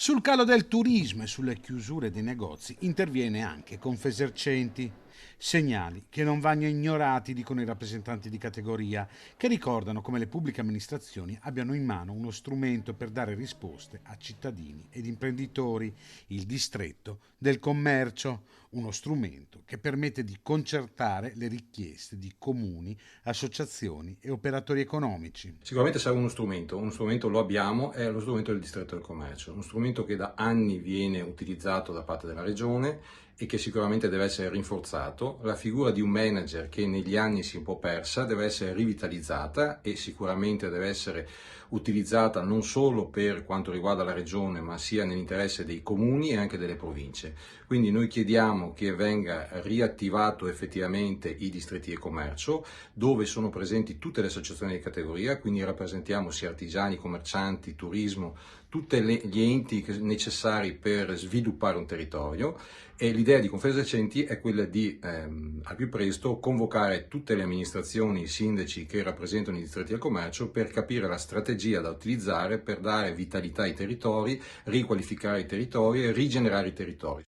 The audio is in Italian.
Sul calo del turismo e sulle chiusure dei negozi interviene anche Confesercenti. Segnali che non vanno ignorati, dicono i rappresentanti di categoria, che ricordano come le pubbliche amministrazioni abbiano in mano uno strumento per dare risposte a cittadini ed imprenditori, il distretto del commercio, uno strumento che permette di concertare le richieste di comuni, associazioni e operatori economici. Sicuramente serve uno strumento lo abbiamo, è lo strumento del distretto del commercio, uno strumento che da anni viene utilizzato da parte della regione e che sicuramente deve essere rinforzato. La figura di un manager che negli anni si è un po' persa deve essere rivitalizzata e sicuramente deve essere utilizzata non solo per quanto riguarda la regione, ma sia nell'interesse dei comuni e anche delle province. Quindi noi chiediamo che venga riattivato effettivamente i distretti di commercio, dove sono presenti tutte le associazioni di categoria, quindi rappresentiamo sia artigiani, commercianti, turismo, tutti gli enti necessari per sviluppare un territorio, e l'idea di Confesercenti è quella di al più presto convocare tutte le amministrazioni, i sindaci che rappresentano i distretti del commercio per capire la strategia da utilizzare per dare vitalità ai territori, riqualificare i territori e rigenerare i territori.